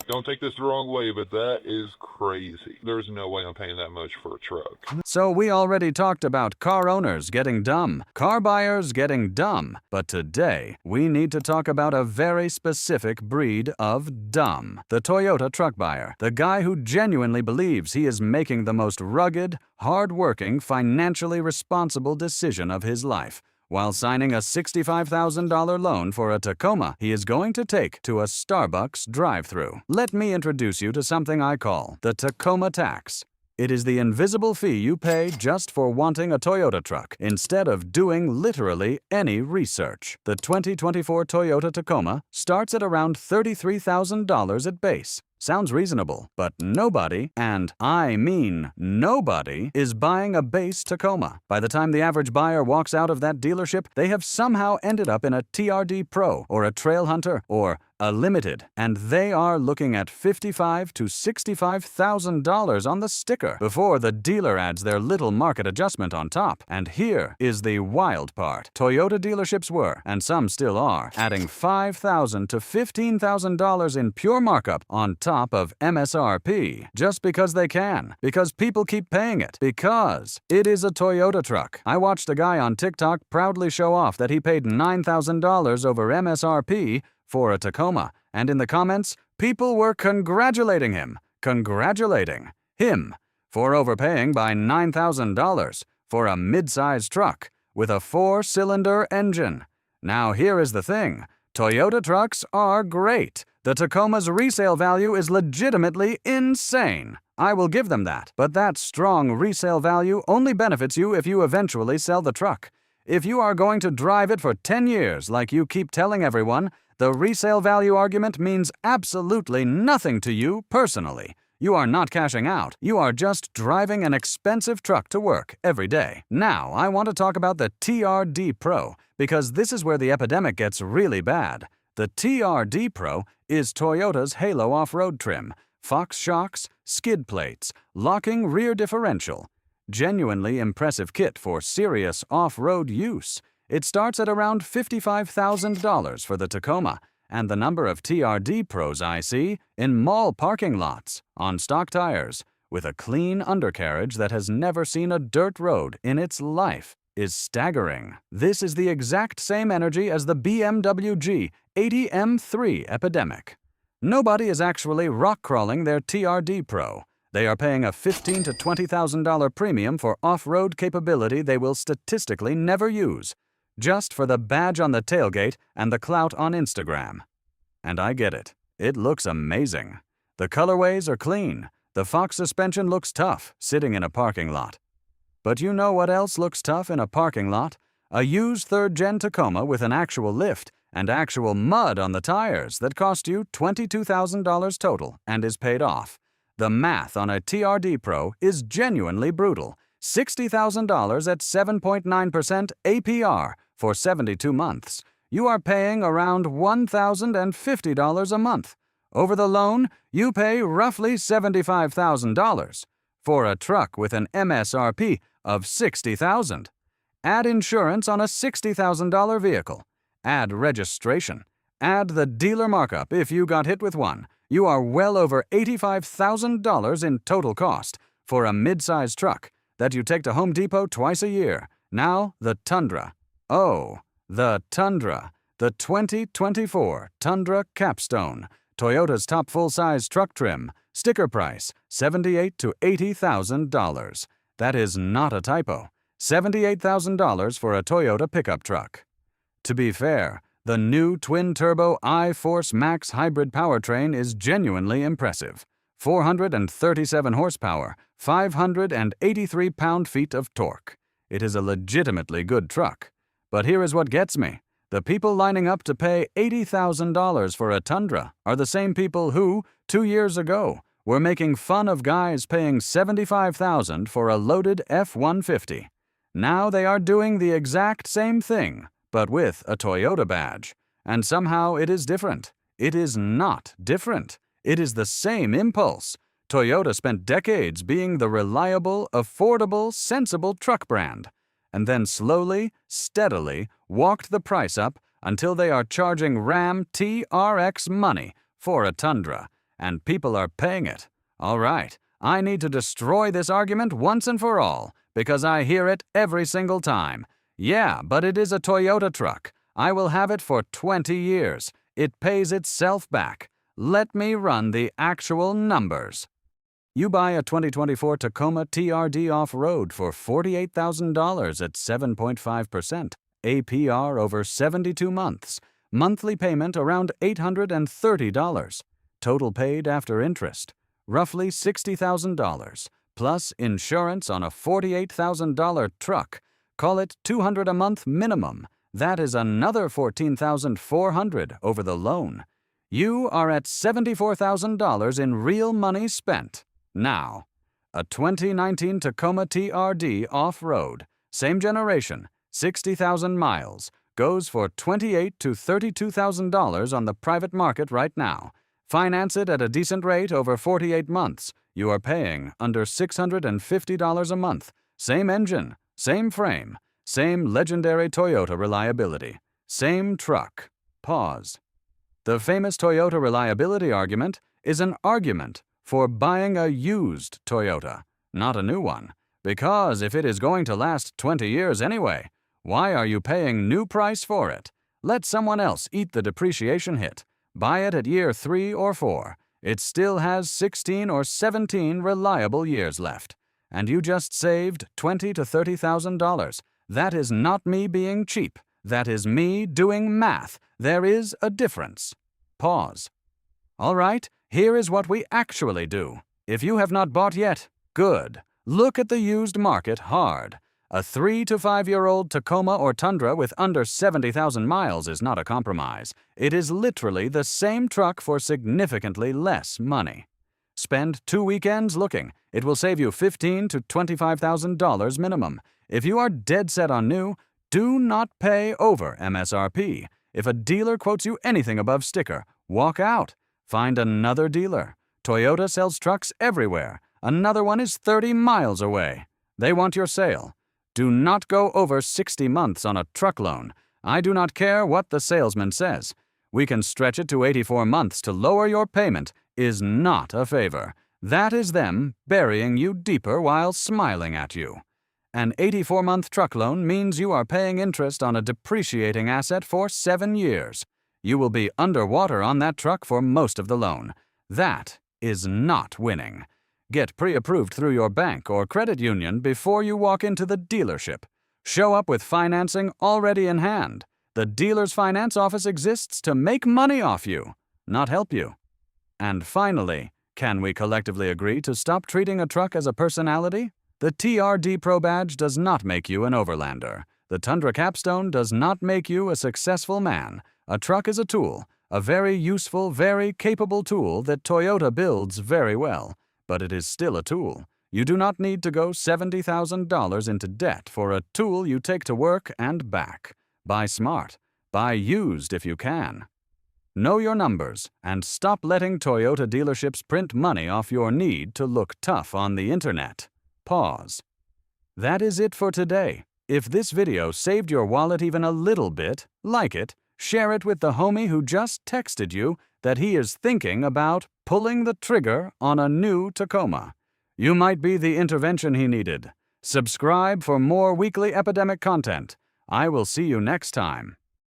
Don't take this the wrong way, but that is crazy. There's no way I'm paying that much for a truck. So we already talked about car owners getting dumb, car buyers getting dumb, but today we need to talk about a very specific breed of dumb. The Toyota truck buyer, the guy who genuinely believes he is making the most rugged, hard-working, financially responsible decision of his life, while signing a $65,000 loan for a Tacoma he is going to take to a Starbucks drive-thru. Let me introduce you to something I call the Tacoma Tax. It is the invisible fee you pay just for wanting a Toyota truck, instead of doing literally any research. The 2024 Toyota Tacoma starts at around $33,000 at base. Sounds reasonable, but nobody, and I mean nobody, is buying a base Tacoma. By the time the average buyer walks out of that dealership, they have somehow ended up in a TRD Pro or a Trail Hunter or a Limited, and they are looking at $55,000 to $65,000 on the sticker before the dealer adds their little market adjustment on top. And here is the wild part. Toyota dealerships were, and some still are, adding $5,000 to $15,000 in pure markup on top of MSRP, just because they can, because people keep paying it, because it is a Toyota truck. I watched a guy on TikTok proudly show off that he paid $9,000 over MSRP for a Tacoma, and in the comments, people were congratulating him for overpaying by $9,000 for a mid-sized truck with a 4-cylinder engine. Now here is the thing, Toyota trucks are great. The Tacoma's resale value is legitimately insane. I will give them that, but that strong resale value only benefits you if you eventually sell the truck. If you are going to drive it for 10 years like you keep telling everyone, the resale value argument means absolutely nothing to you personally. You are not cashing out. You are just driving an expensive truck to work every day. Now, I want to talk about the TRD Pro, because this is where the epidemic gets really bad. The TRD Pro is Toyota's Halo off-road trim, Fox shocks, skid plates, locking rear differential. Genuinely impressive kit for serious off-road use. It starts at around $55,000 for the Tacoma, and the number of TRD Pros I see in mall parking lots, on stock tires, with a clean undercarriage that has never seen a dirt road in its life, is staggering. This is the exact same energy as the BMW G80 M3 Epidemic. Nobody is actually rock-crawling their TRD Pro. They are paying a $15,000 to $20,000 premium for off-road capability they will statistically never use, just for the badge on the tailgate and the clout on Instagram. And I get it. It looks amazing. The colorways are clean. The Fox suspension looks tough, sitting in a parking lot. But you know what else looks tough in a parking lot? A used third-gen Tacoma with an actual lift and actual mud on the tires that cost you $22,000 total and is paid off. The math on a TRD Pro is genuinely brutal. $60,000 at 7.9% APR for 72 months. You are paying around $1,050 a month. Over the loan, you pay roughly $75,000 for a truck with an MSRP of $60,000. Add insurance on a $60,000 vehicle. Add registration. Add the dealer markup if you got hit with one. You are well over $85,000 in total cost for a mid-sized truck that you take to Home Depot twice a year. Now, the Tundra. Oh, the Tundra. The 2024 Tundra Capstone. Toyota's top full-size truck trim. Sticker price, $78,000 to $80,000. That is not a typo. $78,000 for a Toyota pickup truck. To be fair, the new twin-turbo iForce Max hybrid powertrain is genuinely impressive. 437 horsepower, 583 pound-feet of torque. It is a legitimately good truck. But here is what gets me. The people lining up to pay $80,000 for a Tundra are the same people who, 2 years ago, were making fun of guys paying $75,000 for a loaded F-150. Now they are doing the exact same thing, but with a Toyota badge. And somehow it is different. It is not different. It is the same impulse. Toyota spent decades being the reliable, affordable, sensible truck brand, and then slowly, steadily walked the price up until they are charging Ram TRX money for a Tundra, and people are paying it. All right, I need to destroy this argument once and for all, because I hear it every single time. Yeah, but it is a Toyota truck. I will have it for 20 years. It pays itself back. Let me run the actual numbers. You buy a 2024 Tacoma TRD off-road for $48,000 at 7.5%, APR over 72 months, monthly payment around $830, total paid after interest, roughly $60,000, plus insurance on a $48,000 truck. Call it $200 a month minimum. That is another $14,400 over the loan. You are at $74,000 in real money spent. Now, a 2019 Tacoma TRD off-road, same generation, 60,000 miles, goes for $28,000 to $32,000 on the private market right now. Finance it at a decent rate over 48 months. You are paying under $650 a month. Same engine, same frame, same legendary Toyota reliability, same truck. Pause. The famous Toyota reliability argument is an argument for buying a used Toyota, not a new one. Because if it is going to last 20 years anyway, why are you paying new price for it? Let someone else eat the depreciation hit. Buy it at year 3 or 4. It still has 16 or 17 reliable years left. And you just saved $20,000 to $30,000. That is not me being cheap. That is me doing math. There is a difference. Pause. All right, here is what we actually do. If you have not bought yet, good. Look at the used market hard. A 3 to 5-year-old Tacoma or Tundra with under 70,000 miles is not a compromise. It is literally the same truck for significantly less money. Spend 2 weekends looking. It will save you $15,000 to $25,000 minimum. If you are dead set on new, do not pay over MSRP. If a dealer quotes you anything above sticker, walk out. Find another dealer. Toyota sells trucks everywhere. Another one is 30 miles away. They want your sale. Do not go over 60 months on a truck loan. I do not care what the salesman says. We can stretch it to 84 months to lower your payment is not a favor. That is them burying you deeper while smiling at you. An 84-month truck loan means you are paying interest on a depreciating asset for 7 years. You will be underwater on that truck for most of the loan. That is not winning. Get pre-approved through your bank or credit union before you walk into the dealership. Show up with financing already in hand. The dealer's finance office exists to make money off you, not help you. And finally, can we collectively agree to stop treating a truck as a personality? The TRD Pro badge does not make you an overlander. The Tundra capstone does not make you a successful man. A truck is a tool, a very useful, very capable tool that Toyota builds very well. But it is still a tool. You do not need to go $70,000 into debt for a tool you take to work and back. Buy smart. Buy used if you can. Know your numbers and stop letting Toyota dealerships print money off your need to look tough on the internet. Pause. That is it for today. If this video saved your wallet even a little bit, like it, share it with the homie who just texted you that he is thinking about pulling the trigger on a new Tacoma. You might be the intervention he needed. Subscribe for more weekly Epidemic content. I will see you next time.